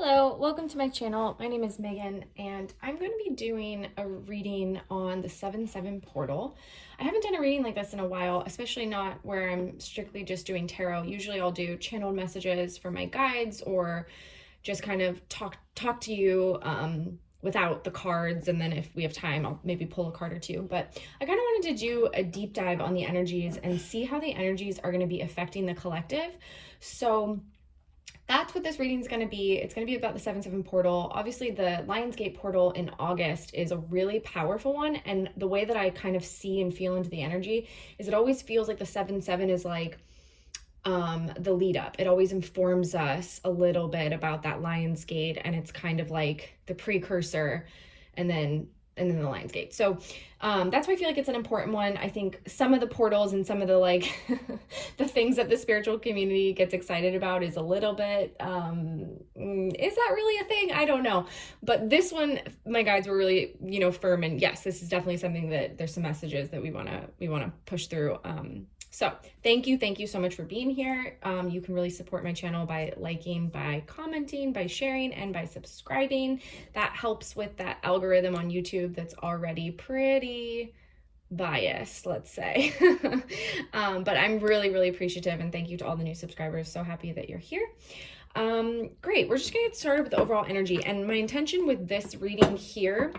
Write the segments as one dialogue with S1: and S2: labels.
S1: Hello, welcome to my channel. My name is Megan and I'm going to be doing a reading on the 7/7 portal. I haven't done a reading like this in a while, especially not where I'm strictly just doing tarot. Usually I'll do channeled messages for my guides or just kind of talk to you without the cards, and then if we have time I'll maybe pull a card or two. But I kind of wanted to do a deep dive on the energies and see how the energies are going to be affecting the collective. So that's what this reading is going to be. It's going to be about the 7/7 portal. Obviously, the Lionsgate portal in August is a really powerful one. And the way that I kind of see and feel into the energy is it always feels like the 7/7 is like the lead up. It always informs us a little bit about that Lionsgate, and it's kind of like the precursor and then the Lionsgate. So that's why I feel like it's an important one. I think some of the portals and some of the like the things that the spiritual community gets excited about is a little bit is that really a thing? I don't know. But this one, my guides were really, firm, and yes, this is definitely something that there's some messages that we want to push through. So thank you so much for being here. You can really support my channel by liking, by commenting, by sharing, and by subscribing. That helps with that algorithm on YouTube that's already pretty biased, let's say. But I'm really appreciative, and thank you to all the new subscribers. So happy that you're here. Great, we're just gonna get started with the overall energy. And my intention with this reading here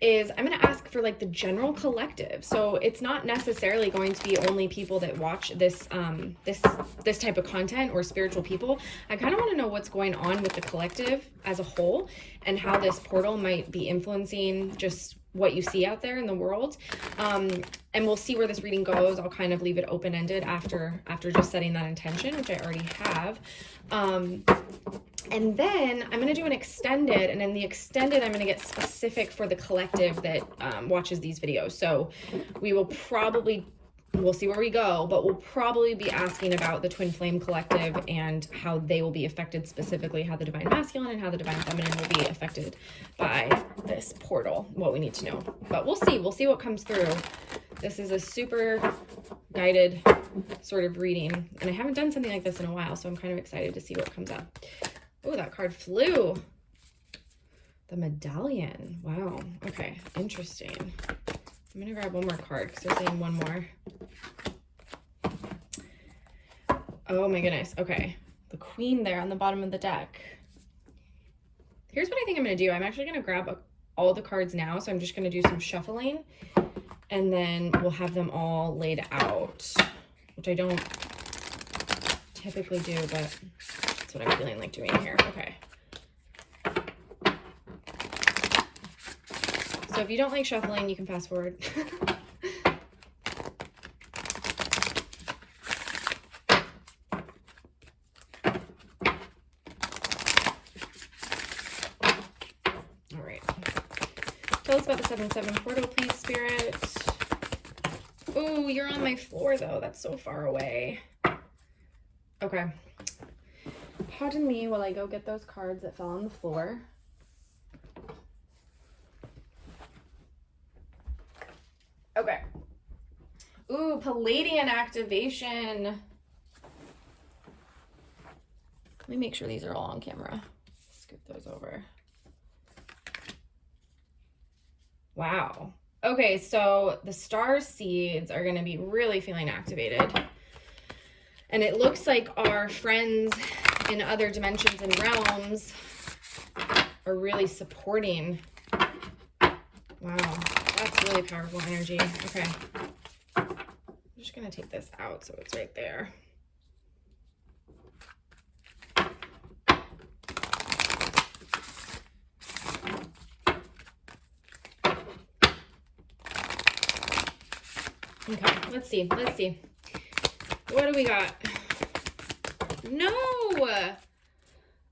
S1: is I'm going to ask for like the general collective. So it's not necessarily going to be only people that watch this this type of content or spiritual people. I kind of want to know what's going on with the collective as a whole and how this portal might be influencing just what you see out there in the world. And we'll see where this reading goes. I'll kind of leave it open-ended after just setting that intention, which I already have. And then I'm going to do an extended, and in the extended, I'm going to get specific for the collective that watches these videos. So we'll see where we go, but we'll probably be asking about the Twin Flame collective and how they will be affected, specifically how the Divine Masculine and how the Divine Feminine will be affected by this portal, what we need to know. But we'll see what comes through. This is a super guided sort of reading, and I haven't done something like this in a while, so I'm kind of excited to see what comes up. Oh, that card flew. The medallion. Wow. Okay. Interesting. I'm going to grab one more card because they're saying one more. Oh my goodness. Okay. The queen there on the bottom of the deck. Here's what I think I'm going to do. I'm actually going to grab all the cards now. So I'm just going to do some shuffling, and then we'll have them all laid out, which I don't typically do, but that's what I'm feeling like doing here. Okay. So if you don't like shuffling, you can fast forward. All right. Tell us about the 7/7 portal, please, Spirit. Oh, you're on my floor, though. That's so far away. Okay. Pardon me while I go get those cards that fell on the floor. Okay. Ooh, Palladian activation. Let me make sure these are all on camera. Scoot those over. Wow. Okay, so the star seeds are going to be really feeling activated. And it looks like our friends in other dimensions and realms are really supporting. Wow, that's really powerful energy. Okay. I'm just going to take this out so it's right there. Okay, let's see. What do we got? No!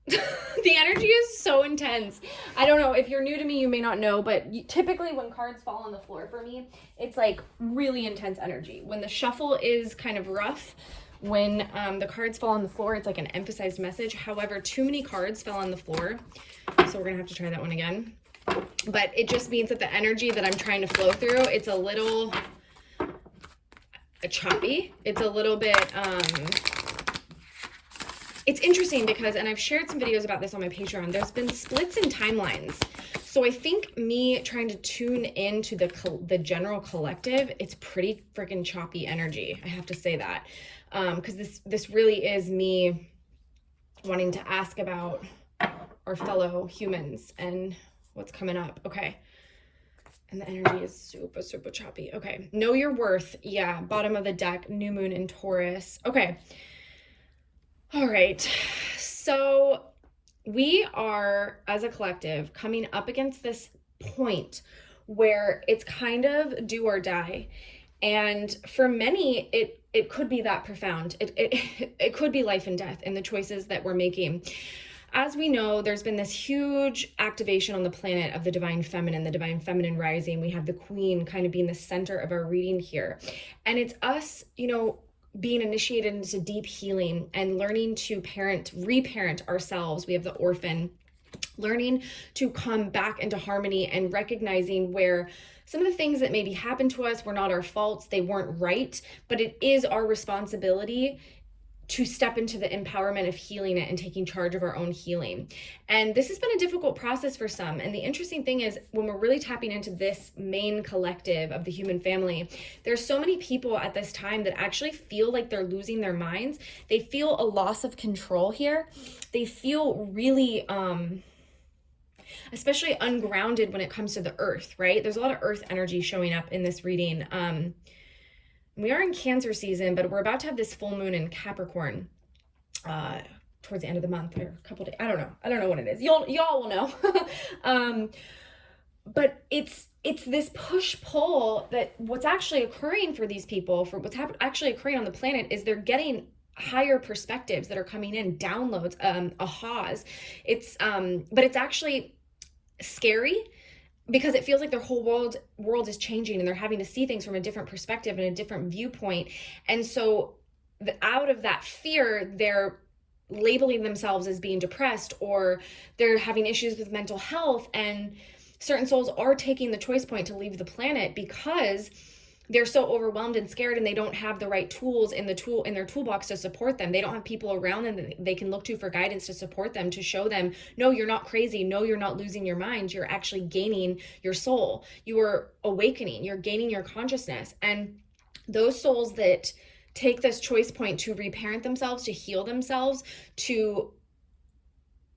S1: The energy is so intense. I don't know. If you're new to me, you may not know, but typically when cards fall on the floor for me, it's like really intense energy. When the shuffle is kind of rough, when the cards fall on the floor, it's like an emphasized message. However, too many cards fell on the floor, so we're going to have to try that one again. But it just means that the energy that I'm trying to flow through, it's a little choppy. It's a little bit it's interesting because, and I've shared some videos about this on my Patreon, there's been splits in timelines. So I think me trying to tune into the general collective, it's pretty freaking choppy energy. I have to say that. Because this really is me wanting to ask about our fellow humans and what's coming up. Okay. And the energy is super, super choppy. Okay. Know your worth. Yeah. Bottom of the deck, new moon in Taurus. Okay. All right. So we are, as a collective, coming up against this point where it's kind of do or die. And for many, it could be that profound. It could be life and death in the choices that we're making. As we know, there's been this huge activation on the planet of the divine feminine rising. We have the queen kind of being the center of our reading here. And it's us, being initiated into deep healing and learning to reparent ourselves. We have the orphan, learning to come back into harmony and recognizing where some of the things that maybe happened to us were not our faults, they weren't right, but it is our responsibility to step into the empowerment of healing it and taking charge of our own healing. And this has been a difficult process for some. And the interesting thing is, when we're really tapping into this main collective of the human family, there's so many people at this time that actually feel like they're losing their minds. They feel a loss of control here. They feel really, especially ungrounded when it comes to the earth, right? There's a lot of earth energy showing up in this reading. We are in Cancer season, but we're about to have this full moon in Capricorn towards the end of the month, or a couple days. I don't know when it is. Y'all will know. But it's this push-pull that what's actually occurring for these people, for what's actually occurring on the planet, is they're getting higher perspectives that are coming in, downloads, ahas. But it's actually scary, because it feels like their whole world is changing and they're having to see things from a different perspective and a different viewpoint. And so out of that fear, they're labeling themselves as being depressed, or they're having issues with mental health. And certain souls are taking the choice point to leave the planet because they're so overwhelmed and scared, and they don't have the right tools in their toolbox to support them. They don't have people around them that they can look to for guidance to support them, to show them, no, you're not crazy. No, you're not losing your mind. You're actually gaining your soul. You are awakening. You're gaining your consciousness. And those souls that take this choice point to reparent themselves, to heal themselves, to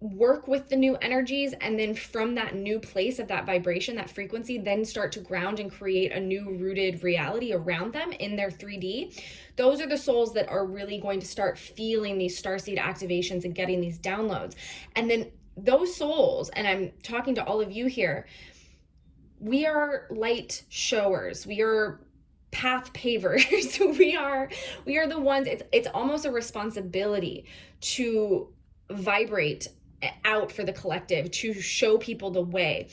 S1: work with the new energies, and then from that new place of that vibration, that frequency, then start to ground and create a new rooted reality around them in their 3D. Those are the souls that are really going to start feeling these starseed activations and getting these downloads. And then those souls, and I'm talking to all of you here, we are light showers. We are path pavers. we are the ones, it's almost a responsibility to vibrate out for the collective, to show people the way.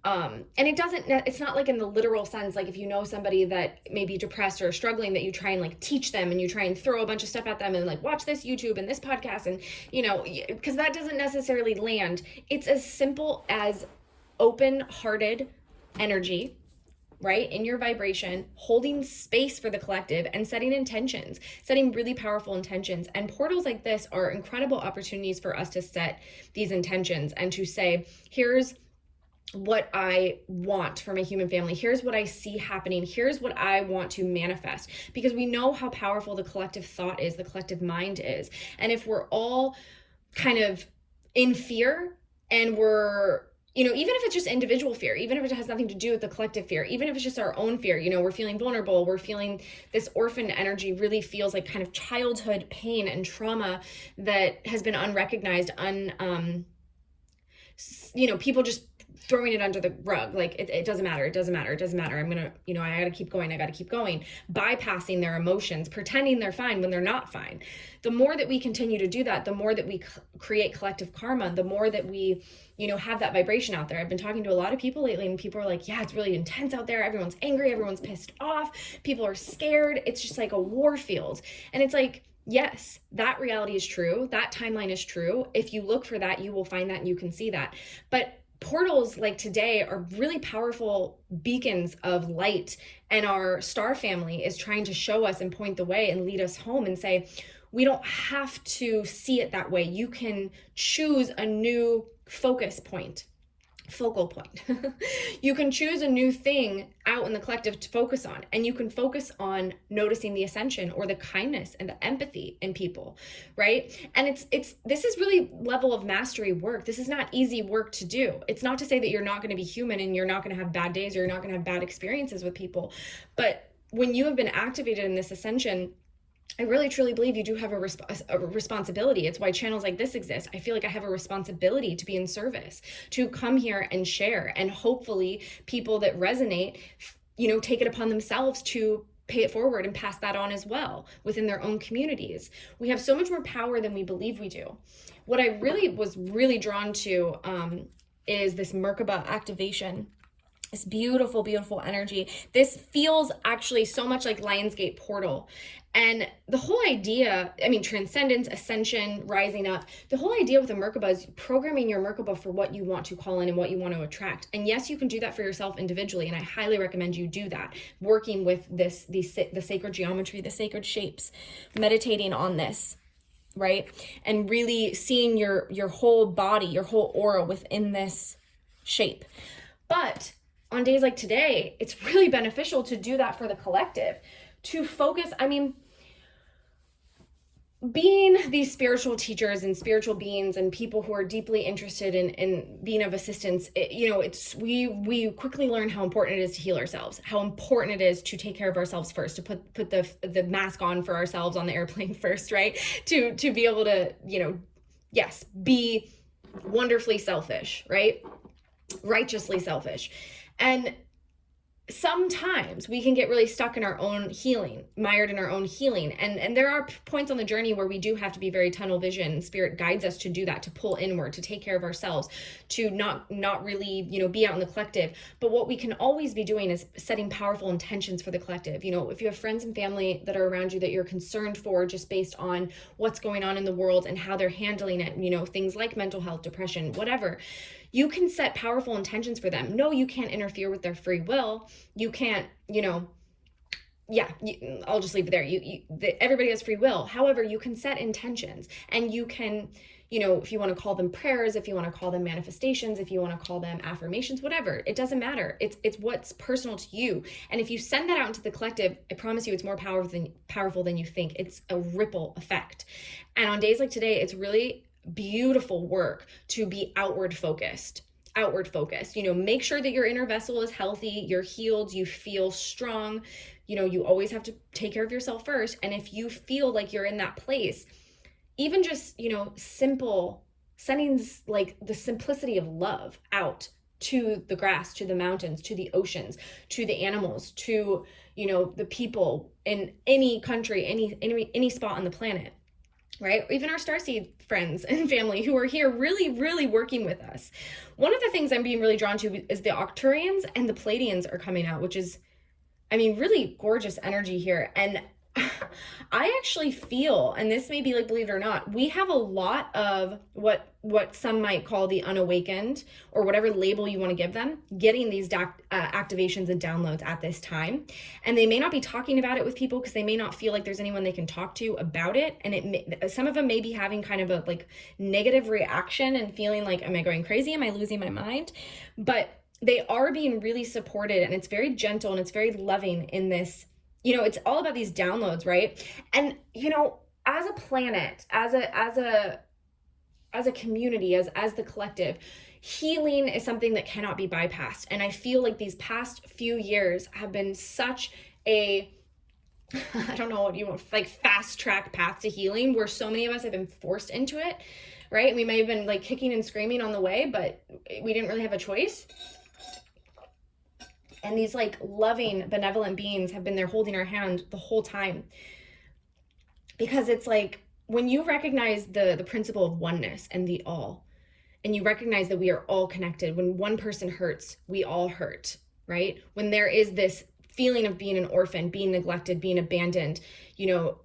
S1: And it's not like in the literal sense, like if you know somebody that may be depressed or struggling, that you try and like teach them and you try and throw a bunch of stuff at them and like watch this YouTube and this podcast, and because that doesn't necessarily land. It's as simple as open-hearted energy, right, in your vibration, holding space for the collective and setting intentions, setting really powerful intentions. And portals like this are incredible opportunities for us to set these intentions and to say, here's what I want for my human family. Here's what I see happening. Here's what I want to manifest, because we know how powerful the collective thought is, the collective mind is. And if we're all kind of in fear, and we're, even if it's just individual fear, even if it has nothing to do with the collective fear, even if it's just our own fear, we're feeling vulnerable, we're feeling this orphan energy, really feels like kind of childhood pain and trauma that has been unrecognized, people just throwing it under the rug. Like it doesn't matter. I'm going to, I got to keep going, bypassing their emotions, pretending they're fine when they're not fine. The more that we continue to do that, the more that we create collective karma, the more that we, have that vibration out there. I've been talking to a lot of people lately, and people are like, yeah, it's really intense out there. Everyone's angry. Everyone's pissed off. People are scared. It's just like a war field. And it's like, yes, that reality is true. That timeline is true. If you look for that, you will find that and you can see that. But portals like today are really powerful beacons of light, and our star family is trying to show us and point the way and lead us home and say, we don't have to see it that way. You can choose a new focal point. You can choose a new thing out in the collective to focus on, and you can focus on noticing the ascension or the kindness and the empathy in people, right? And this is really level of mastery work. This is not easy work to do. It's not to say that you're not going to be human and you're not going to have bad days or you're not going to have bad experiences with people, but when you have been activated in this ascension, I really truly believe you do have a responsibility. It's why channels like this exist. I feel like I have a responsibility to be in service, to come here and share, and hopefully people that resonate, take it upon themselves to pay it forward and pass that on as well within their own communities. We have so much more power than we believe we do. What I was really drawn to is this Merkaba activation. This beautiful, beautiful energy. This feels actually so much like Lionsgate Portal. And the whole idea, transcendence, ascension, rising up, the whole idea with the Merkaba is programming your Merkaba for what you want to call in and what you want to attract. And yes, you can do that for yourself individually. And I highly recommend you do that, working with the sacred geometry, the sacred shapes, meditating on this, right? And really seeing your whole body, your whole aura within this shape. But on days like today, it's really beneficial to do that for the collective, to focus. Being these spiritual teachers and spiritual beings and people who are deeply interested in being of assistance, we quickly learn how important it is to heal ourselves, how important it is to take care of ourselves first, to put the mask on for ourselves on the airplane first, right? To be able to, yes, be wonderfully selfish, right? Righteously selfish. And sometimes we can get really stuck in our own healing, mired in our own healing. And there are points on the journey where we do have to be very tunnel vision. Spirit guides us to do that, to pull inward, to take care of ourselves, to not really, be out in the collective. But what we can always be doing is setting powerful intentions for the collective. If you have friends and family that are around you that you're concerned for just based on what's going on in the world and how they're handling it, things like mental health, depression, whatever, you can set powerful intentions for them. No, you can't interfere with their free will. You can't, I'll just leave it there. Everybody has free will. However, you can set intentions, and you can, if you want to call them prayers, if you want to call them manifestations, if you want to call them affirmations, whatever, it doesn't matter. It's what's personal to you. And if you send that out into the collective, I promise you it's more powerful than you think. It's a ripple effect. And on days like today, it's really beautiful work to be outward focused. Make sure that your inner vessel is healthy, you're healed, you feel strong. You always have to take care of yourself first. And if you feel like you're in that place, even just, simple sending like the simplicity of love out to the grass, to the mountains, to the oceans, to the animals, to, the people in any country, any spot on the planet. Right? Even our starseed friends and family who are here really, really working with us. One of the things I'm being really drawn to is the Octurians and the Pleiadians are coming out, which is, really gorgeous energy here. And I actually feel, and this may be like, believe it or not, we have a lot of what some might call the unawakened, or whatever label you want to give them, getting these activations and downloads at this time. And they may not be talking about it with people because they may not feel like there's anyone they can talk to about it. And some of them may be having kind of a like negative reaction and feeling like, am I going crazy? Am I losing my mind? But they are being really supported, and it's very gentle and it's very loving in this. It's all about these downloads, right? And, as a planet, as a community, as the collective, healing is something that cannot be bypassed. And I feel like these past few years have been such a, I don't know what you want, like fast track path to healing, where so many of us have been forced into it, right? We may have been like kicking and screaming on the way, but we didn't really have a choice. And these like loving, benevolent beings have been there holding our hand the whole time. Because it's like, when you recognize the principle of oneness and the all, and you recognize that we are all connected, when one person hurts, we all hurt, right? When there is this feeling of being an orphan, being neglected, being abandoned,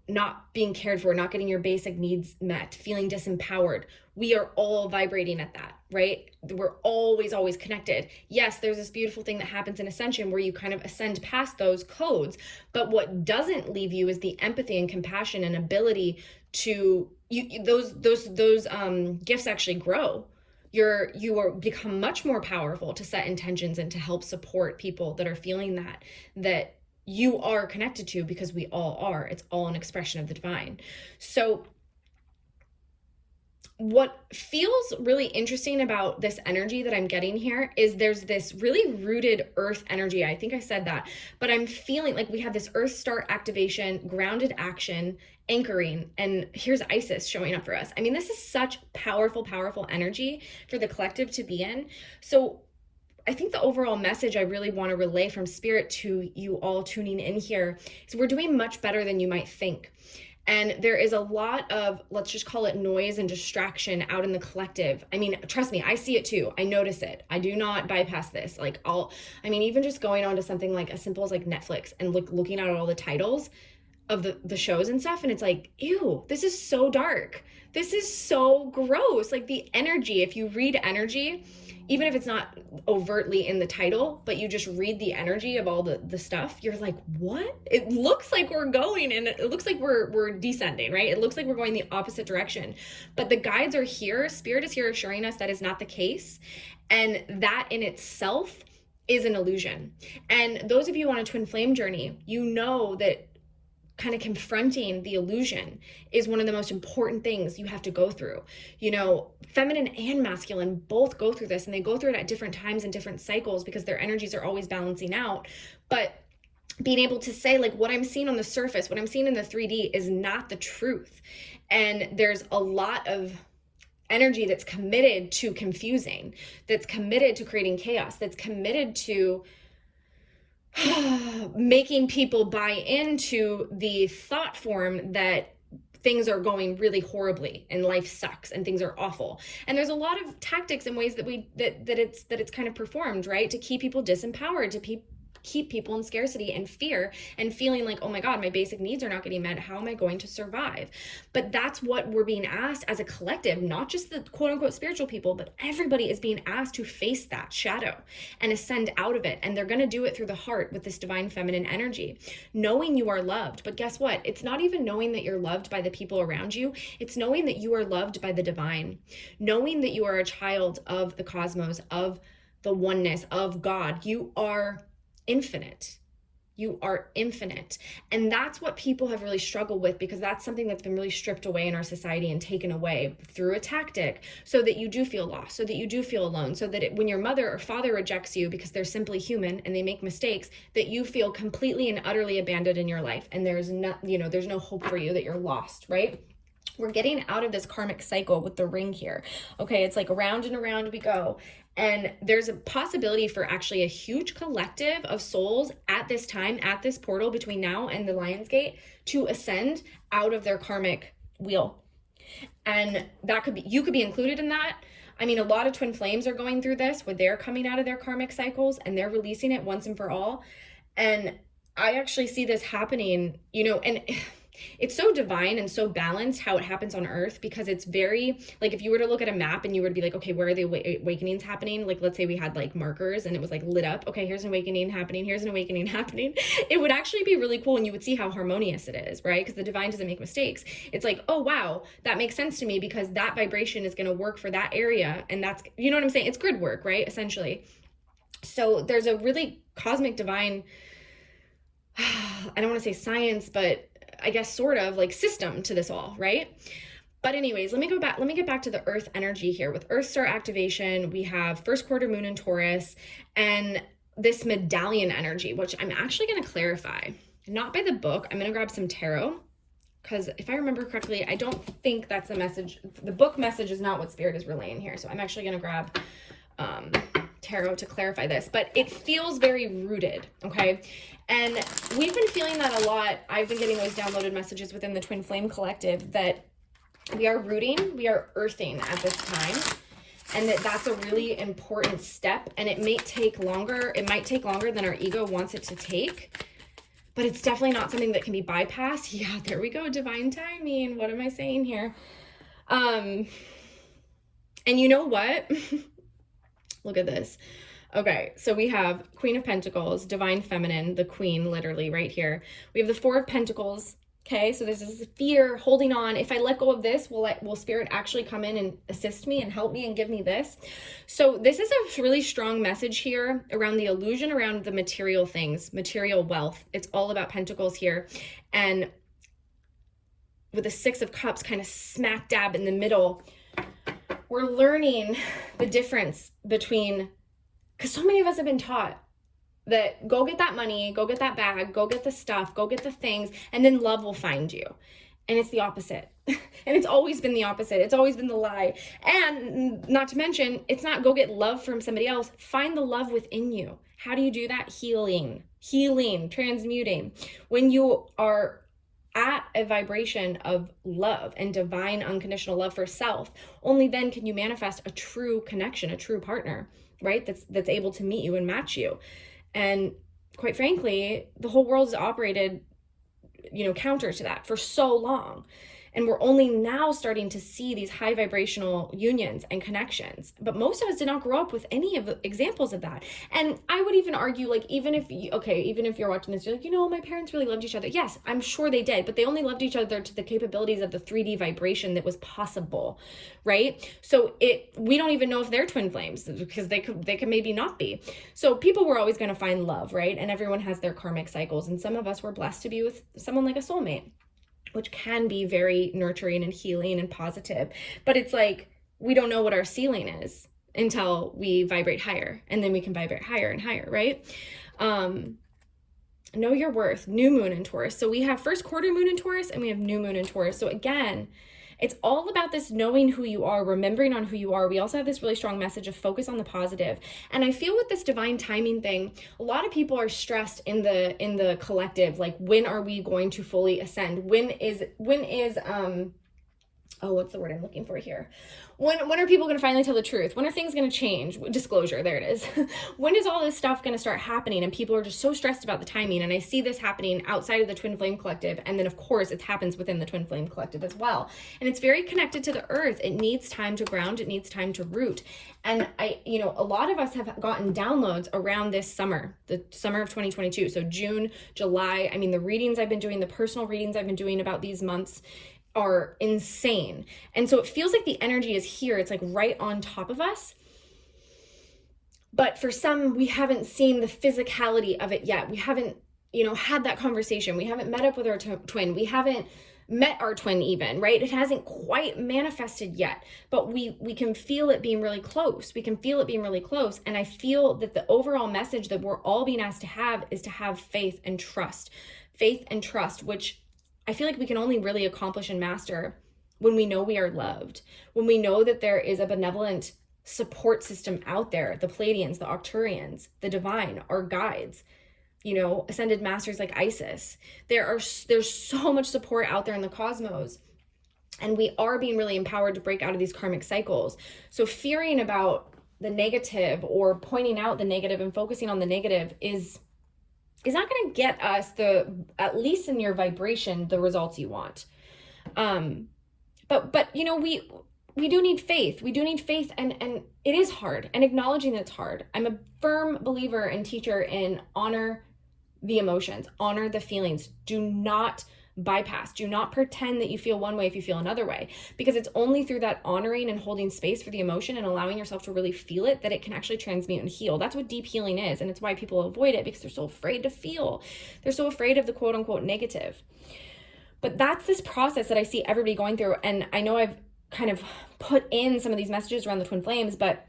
S1: not being cared for, not getting your basic needs met, feeling disempowered, we are all vibrating at that, right? We're always connected. Yes, there's this beautiful thing that happens in ascension where you kind of ascend past those codes, but what doesn't leave you is the empathy and compassion and ability to those gifts actually grow. You are become much more powerful to set intentions and to help support people that are feeling that you are connected to, because we all are. It's all an expression of the divine. So what feels really interesting about this energy that I'm getting here is there's this really rooted earth energy. I think I said that, but I'm feeling like we have this earth star activation, grounded action, anchoring, and here's Isis showing up for us. I mean, this is such powerful energy for the collective to be in. So I think the overall message I really want to relay from spirit to you all tuning in here is we're doing much better than you might think. And there is a lot of, let's just call it noise and distraction out in the collective. I mean, trust me, I see it too. I notice it. I do not bypass this. Like even just going on to something like as simple as like Netflix and looking at all the titles of the shows and stuff. And it's like, ew, this is so dark. This is so gross. Like the energy, if you read energy, even if it's not overtly in the title, but you just read the energy of all the stuff, you're like, what? It looks like we're going and it looks like we're descending, right? It looks like we're going the opposite direction. But the guides are here. Spirit is here assuring us that is not the case. And that in itself is an illusion. And those of you on a twin flame journey, you know that kind of confronting the illusion is one of the most important things you have to go through. You know, feminine and masculine both go through this, and they go through it at different times and different cycles because their energies are always balancing out. But being able to say, like, what I'm seeing on the surface, what I'm seeing in the 3D is not the truth. And there's a lot of energy that's committed to confusing, that's committed to creating chaos, that's committed to making people buy into the thought form that things are going really horribly and life sucks and things are awful. And there's a lot of tactics and ways that it's kind of performed, right, to keep people disempowered, to keep people in scarcity and fear and feeling like, oh my God, my basic needs are not getting met. How am I going to survive? But that's what we're being asked as a collective, not just the quote unquote spiritual people, but everybody is being asked to face that shadow and ascend out of it. And they're going to do it through the heart with this divine feminine energy, knowing you are loved. But guess what? It's not even knowing that you're loved by the people around you. It's knowing that you are loved by the divine, knowing that you are a child of the cosmos, of the oneness, of God. You are infinite. You are infinite. And that's what people have really struggled with, because that's something that's been really stripped away in our society and taken away through a tactic, so that you do feel lost, so that you do feel alone, so that when your mother or father rejects you because they're simply human and they make mistakes, that you feel completely and utterly abandoned in your life. And there's no hope for you, that you're lost, right? We're getting out of this karmic cycle with the ring here. Okay, it's like around and around we go. And there's a possibility for actually a huge collective of souls at this time, at this portal between now and the Lion's Gate, to ascend out of their karmic wheel. And that could be, you could be included in that. I mean, a lot of twin flames are going through this, where they're coming out of their karmic cycles and they're releasing it once and for all. And I actually see this happening, and it's so divine and so balanced how it happens on Earth, because it's very, like, if you were to look at a map and you were to be like, okay, where are the awakenings happening? Like, let's say we had like markers and it was like lit up. Okay, here's an awakening happening. Here's an awakening happening. It would actually be really cool, and you would see how harmonious it is, right? Because the divine doesn't make mistakes. It's like, oh, wow, that makes sense to me, because that vibration is going to work for that area. And that's, you know what I'm saying? It's grid work, right? Essentially. So there's a really cosmic divine, I don't want to say science, but I guess sort of like system to this all, right? But anyways, let me get back to the earth energy here. With Earth Star activation, we have first quarter moon in Taurus and this medallion energy, which I'm actually going to clarify. Not by the book. I'm going to grab some tarot, because if I remember correctly, I don't think that's the message. The book message is not what Spirit is relaying here. So I'm actually going to grab tarot to clarify this, but it feels very rooted, okay? And we've been feeling that a lot. I've been getting those downloaded messages within the Twin Flame Collective that we are rooting, we are earthing at this time, and that's a really important step. And it might take longer than our ego wants it to take, but it's definitely not something that can be bypassed. Yeah, there we go, divine timing. What am I saying here? And you know what? Look at this. Okay, so we have Queen of Pentacles, Divine Feminine, the Queen, literally right here. We have the Four of Pentacles. Okay, so there's this fear holding on. If I let go of this, will Spirit actually come in and assist me and help me and give me this? So this is a really strong message here around the illusion around the material things, material wealth. It's all about Pentacles here. And with the Six of Cups kind of smack dab in the middle, we're learning the difference between, because so many of us have been taught that go get that money, go get that bag, go get the stuff, go get the things, and then love will find you. And it's the opposite. And it's always been the opposite. It's always been the lie. And not to mention, it's not go get love from somebody else. Find the love within you. How do you do that? Healing, transmuting. When you are at a vibration of love and divine unconditional love for self, only then can you manifest a true connection, a true partner, right? That's able to meet you and match you. And quite frankly, the whole world has operated, counter to that for so long. And we're only now starting to see these high vibrational unions and connections. But most of us did not grow up with any of the examples of that. And I would even argue, like, even if you're watching this, you're like, my parents really loved each other. Yes, I'm sure they did, but they only loved each other to the capabilities of the 3D vibration that was possible, right? So we don't even know if they're twin flames, because they could maybe not be. So people were always going to find love, right? And everyone has their karmic cycles. And some of us were blessed to be with someone like a soulmate, which can be very nurturing and healing and positive. But it's like, we don't know what our ceiling is until we vibrate higher, and then we can vibrate higher and higher, right? Know your worth, new moon in Taurus. So we have first quarter moon in Taurus, and we have new moon in Taurus. So again, it's all about this knowing who you are, remembering on who you are. We also have this really strong message of focus on the positive. And I feel with this divine timing thing, a lot of people are stressed in the collective, like, when are we going to fully ascend? When is what's the word I'm looking for here? When are people going to finally tell the truth? When are things going to change? Disclosure, there it is. When is all this stuff going to start happening? And people are just so stressed about the timing. And I see this happening outside of the Twin Flame Collective. And then, of course, it happens within the Twin Flame Collective as well. And it's very connected to the earth. It needs time to ground. It needs time to root. And a lot of us have gotten downloads around this summer, the summer of 2022. So June, July, the readings I've been doing, the personal readings I've been doing about these months are insane. And so it feels like the energy is here. It's like right on top of us. But for some, we haven't seen the physicality of it yet. We haven't, had that conversation. We haven't met up with our twin. We haven't met our twin even, right? It hasn't quite manifested yet, but we can feel it being really close. We can feel it being really close. And I feel that the overall message that we're all being asked to have is to have faith and trust, which I feel like we can only really accomplish and master when we know we are loved, when we know that there is a benevolent support system out there, the Pleiadians, the Arcturians, the divine, our guides, ascended masters like Isis. There's so much support out there in the cosmos, and we are being really empowered to break out of these karmic cycles. So fearing about the negative or pointing out the negative and focusing on the negative is not going to get us at least in your vibration, the results you want. But we do need faith. We do need faith, and it is hard, and acknowledging that it's hard. I'm a firm believer and teacher in honor the emotions, honor the feelings. Do not bypass. Do not pretend that you feel one way if you feel another way, because it's only through that honoring and holding space for the emotion and allowing yourself to really feel it that it can actually transmute and heal. That's what deep healing is. And it's why people avoid it, because they're so afraid to feel. They're so afraid of the quote unquote negative. But that's this process that I see everybody going through. And I know I've kind of put in some of these messages around the twin flames, but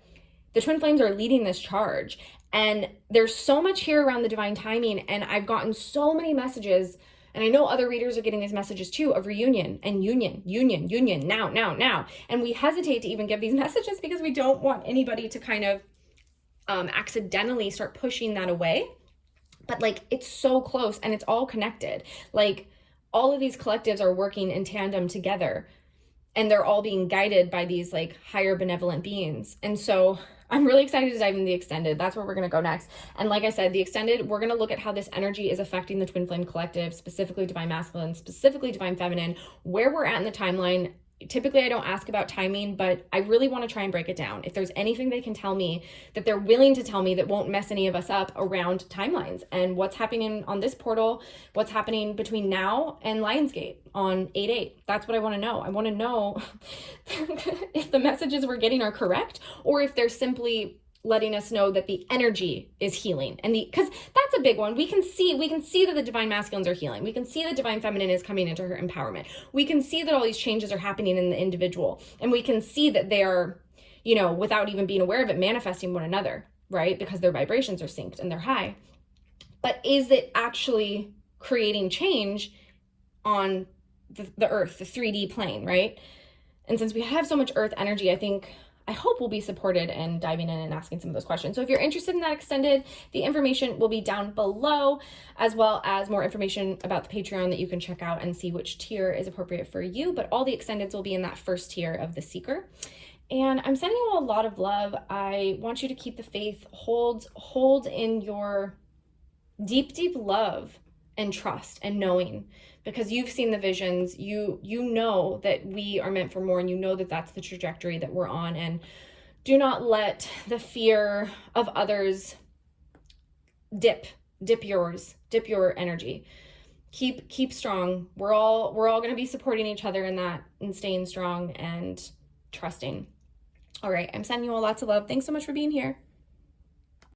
S1: the twin flames are leading this charge. And there's so much here around the divine timing. And I've gotten so many messages, and I know other readers are getting these messages too, of reunion and union, now. And we hesitate to even give these messages because we don't want anybody to kind of accidentally start pushing that away. But like, it's so close and it's all connected. Like, all of these collectives are working in tandem together, and they're all being guided by these like higher benevolent beings. And so I'm really excited to dive into the extended. That's where we're going to go next. And like I said, the extended, we're going to look at how this energy is affecting the twin flame collective, specifically divine masculine, specifically divine feminine, where we're at in the timeline, Typically, I don't ask about timing, but I really want to try and break it down. If there's anything they can tell me that they're willing to tell me that won't mess any of us up around timelines and what's happening on this portal, what's happening between now and Lionsgate on 8/8. That's what I want to know. I want to know if the messages we're getting are correct, or if they're simply letting us know that the energy is healing. And because that's a big one. We can see that the divine masculines are healing. We can see the divine feminine is coming into her empowerment. We can see that all these changes are happening in the individual. And we can see that they are, without even being aware of it, manifesting one another, right? Because their vibrations are synced and they're high. But is it actually creating change on the earth, the 3D plane, right? And since we have so much earth energy, I hope we'll be supported in diving in and asking some of those questions. So if you're interested in that extended, the information will be down below, as well as more information about the Patreon that you can check out and see which tier is appropriate for you. But all the extendeds will be in that first tier of the Seeker. And I'm sending you all a lot of love. I want you to keep the faith, hold in your deep, deep love and trust and knowing, because you've seen the visions, you know that we are meant for more, and you know that that's the trajectory that we're on. And do not let the fear of others dip your energy. Keep strong. We're all going to be supporting each other in that, and staying strong and trusting. All right, I'm sending you all lots of love. Thanks so much for being here.